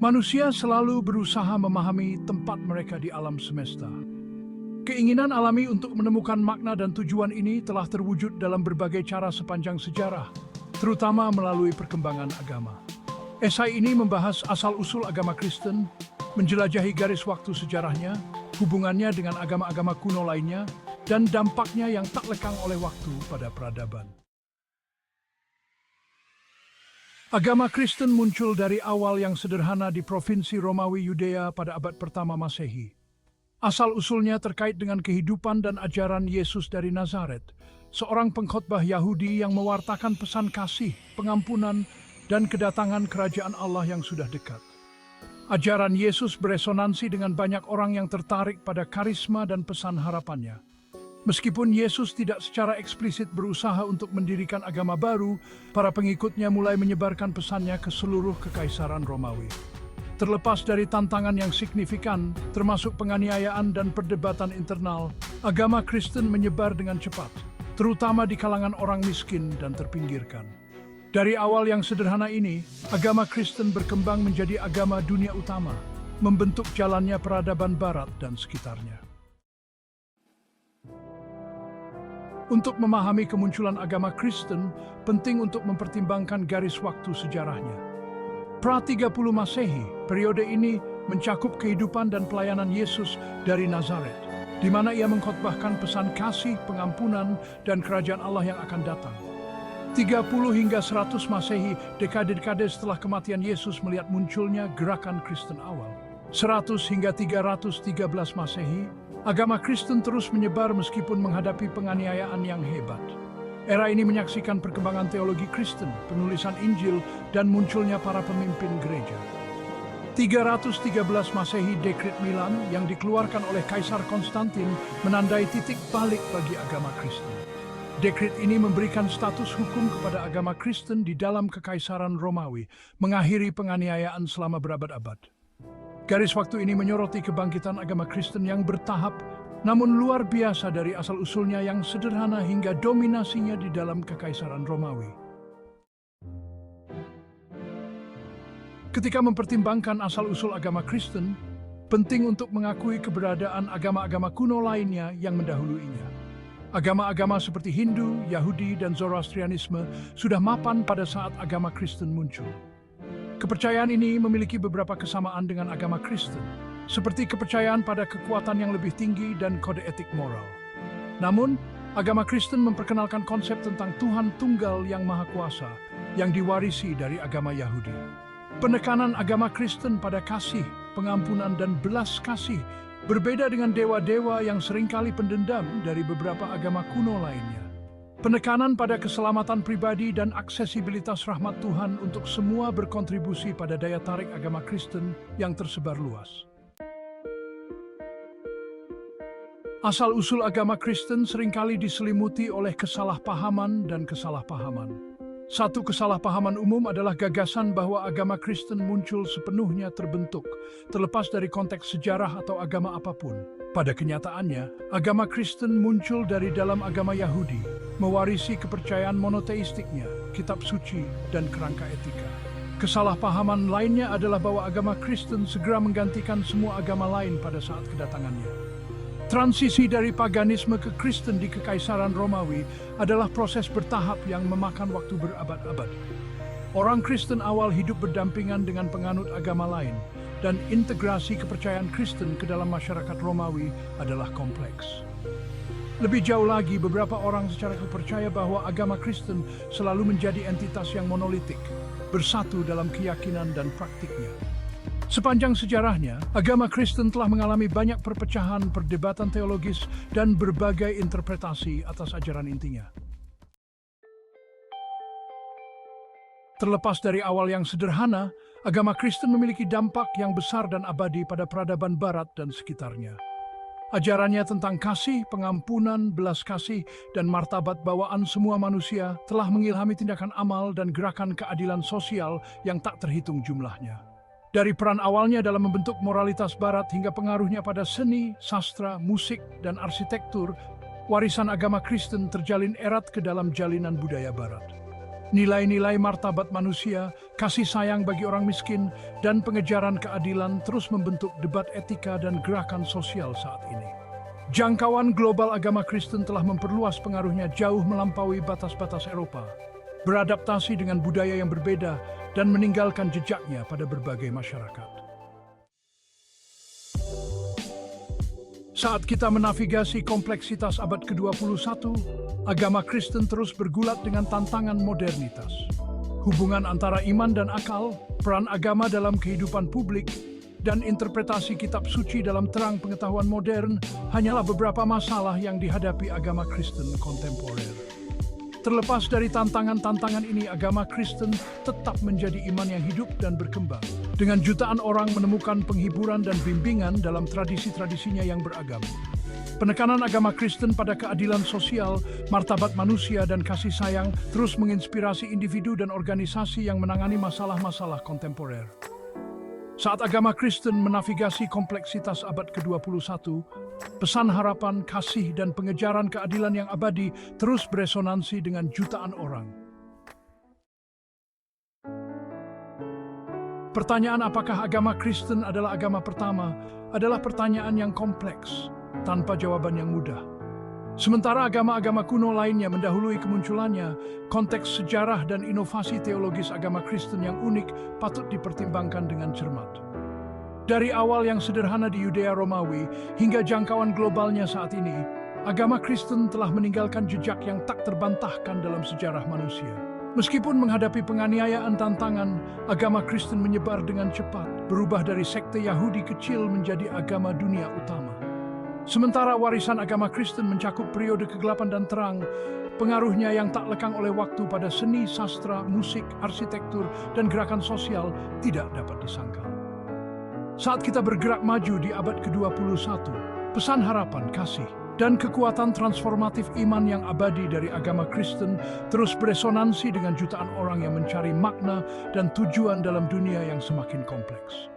Manusia selalu berusaha memahami tempat mereka di alam semesta. Keinginan alami untuk menemukan makna dan tujuan ini telah terwujud dalam berbagai cara sepanjang sejarah, terutama melalui perkembangan agama. Esai ini membahas asal-usul agama Kristen, menjelajahi garis waktu sejarahnya, hubungannya dengan agama-agama kuno lainnya, dan dampaknya yang tak lekang oleh waktu pada peradaban. Agama Kristen muncul dari awal yang sederhana di Provinsi Romawi Yudea pada abad pertama Masehi. Asal-usulnya terkait dengan kehidupan dan ajaran Yesus dari Nazaret, seorang pengkhotbah Yahudi yang mewartakan pesan kasih, pengampunan, dan kedatangan kerajaan Allah yang sudah dekat. Ajaran Yesus beresonansi dengan banyak orang yang tertarik pada karisma dan pesan harapannya. Meskipun Yesus tidak secara eksplisit berusaha untuk mendirikan agama baru, para pengikutnya mulai menyebarkan pesannya ke seluruh kekaisaran Romawi. Terlepas dari tantangan yang signifikan, termasuk penganiayaan dan perdebatan internal, agama Kristen menyebar dengan cepat, terutama di kalangan orang miskin dan terpinggirkan. Dari awal yang sederhana ini, agama Kristen berkembang menjadi agama dunia utama, membentuk jalannya peradaban Barat dan sekitarnya. Untuk memahami kemunculan agama Kristen, penting untuk mempertimbangkan garis waktu sejarahnya. Pra-30 Masehi, periode ini mencakup kehidupan dan pelayanan Yesus dari Nazaret, di mana ia mengkhotbahkan pesan kasih, pengampunan, dan kerajaan Allah yang akan datang. 30 hingga 100 Masehi, dekade-dekade setelah kematian Yesus melihat munculnya gerakan Kristen awal. 100 hingga 313 Masehi, agama Kristen terus menyebar meskipun menghadapi penganiayaan yang hebat. Era ini menyaksikan perkembangan teologi Kristen, penulisan Injil, dan munculnya para pemimpin gereja. 313 Masehi, Dekret Milan yang dikeluarkan oleh Kaisar Konstantin menandai titik balik bagi agama Kristen. Dekret ini memberikan status hukum kepada agama Kristen di dalam Kekaisaran Romawi, mengakhiri penganiayaan selama berabad-abad. Garis waktu ini menyoroti kebangkitan agama Kristen yang bertahap, namun luar biasa dari asal-usulnya yang sederhana hingga dominasinya di dalam Kekaisaran Romawi. Ketika mempertimbangkan asal-usul agama Kristen, penting untuk mengakui keberadaan agama-agama kuno lainnya yang mendahuluinya. Agama-agama seperti Hindu, Yahudi, dan Zoroastrianisme sudah mapan pada saat agama Kristen muncul. Kepercayaan ini memiliki beberapa kesamaan dengan agama Kristen, seperti kepercayaan pada kekuatan yang lebih tinggi dan kode etik moral. Namun, agama Kristen memperkenalkan konsep tentang Tuhan Tunggal yang Maha Kuasa, yang diwarisi dari agama Yahudi. Penekanan agama Kristen pada kasih, pengampunan, dan belas kasih berbeda dengan dewa-dewa yang seringkali pendendam dari beberapa agama kuno lainnya. Penekanan pada keselamatan pribadi dan aksesibilitas rahmat Tuhan untuk semua berkontribusi pada daya tarik agama Kristen yang tersebar luas. Asal-usul agama Kristen seringkali diselimuti oleh kesalahpahaman dan kesalahpahaman. Satu kesalahpahaman umum adalah gagasan bahwa agama Kristen muncul sepenuhnya terbentuk, terlepas dari konteks sejarah atau agama apapun. Pada kenyataannya, agama Kristen muncul dari dalam agama Yahudi, mewarisi kepercayaan monoteistiknya, kitab suci, dan kerangka etika. Kesalahpahaman lainnya adalah bahwa agama Kristen segera menggantikan semua agama lain pada saat kedatangannya. Transisi dari paganisme ke Kristen di Kekaisaran Romawi adalah proses bertahap yang memakan waktu berabad-abad. Orang Kristen awal hidup berdampingan dengan penganut agama lain, dan integrasi kepercayaan Kristen ke dalam masyarakat Romawi adalah kompleks. Lebih jauh lagi, beberapa orang secara percaya bahwa agama Kristen selalu menjadi entitas yang monolitik, bersatu dalam keyakinan dan praktiknya. Sepanjang sejarahnya, agama Kristen telah mengalami banyak perpecahan, perdebatan teologis, dan berbagai interpretasi atas ajaran intinya. Terlepas dari awal yang sederhana, agama Kristen memiliki dampak yang besar dan abadi pada peradaban Barat dan sekitarnya. Ajarannya tentang kasih, pengampunan, belas kasih, dan martabat bawaan semua manusia telah mengilhami tindakan amal dan gerakan keadilan sosial yang tak terhitung jumlahnya. Dari peran awalnya dalam membentuk moralitas Barat hingga pengaruhnya pada seni, sastra, musik, dan arsitektur, warisan agama Kristen terjalin erat ke dalam jalinan budaya Barat. Nilai-nilai martabat manusia, kasih sayang bagi orang miskin, dan pengejaran keadilan terus membentuk debat etika dan gerakan sosial saat ini. Jangkauan global agama Kristen telah memperluas pengaruhnya jauh melampaui batas-batas Eropa, beradaptasi dengan budaya yang berbeda, dan meninggalkan jejaknya pada berbagai masyarakat. Saat kita menavigasi kompleksitas abad ke-21, agama Kristen terus bergulat dengan tantangan modernitas. Hubungan antara iman dan akal, peran agama dalam kehidupan publik, dan interpretasi kitab suci dalam terang pengetahuan modern hanyalah beberapa masalah yang dihadapi agama Kristen kontemporer. Terlepas dari tantangan-tantangan ini, agama Kristen tetap menjadi iman yang hidup dan berkembang. Dengan jutaan orang menemukan penghiburan dan bimbingan dalam tradisi-tradisinya yang beragam. Penekanan agama Kristen pada keadilan sosial, martabat manusia, dan kasih sayang terus menginspirasi individu dan organisasi yang menangani masalah-masalah kontemporer. Saat agama Kristen menavigasi kompleksitas abad ke-21, pesan harapan, kasih, dan pengejaran keadilan yang abadi terus beresonansi dengan jutaan orang. Pertanyaan apakah agama Kristen adalah agama pertama adalah pertanyaan yang kompleks, tanpa jawaban yang mudah. Sementara agama-agama kuno lainnya mendahului kemunculannya, konteks sejarah dan inovasi teologis agama Kristen yang unik patut dipertimbangkan dengan cermat. Dari awal yang sederhana di Yudea Romawi hingga jangkauan globalnya saat ini, agama Kristen telah meninggalkan jejak yang tak terbantahkan dalam sejarah manusia. Meskipun menghadapi penganiayaan tantangan, agama Kristen menyebar dengan cepat, berubah dari sekte Yahudi kecil menjadi agama dunia utama. Sementara warisan agama Kristen mencakup periode kegelapan dan terang, pengaruhnya yang tak lekang oleh waktu pada seni, sastra, musik, arsitektur, dan gerakan sosial tidak dapat disangkal. Saat kita bergerak maju di abad ke-21, pesan harapan, kasih, dan kekuatan transformatif iman yang abadi dari agama Kristen terus beresonansi dengan jutaan orang yang mencari makna dan tujuan dalam dunia yang semakin kompleks.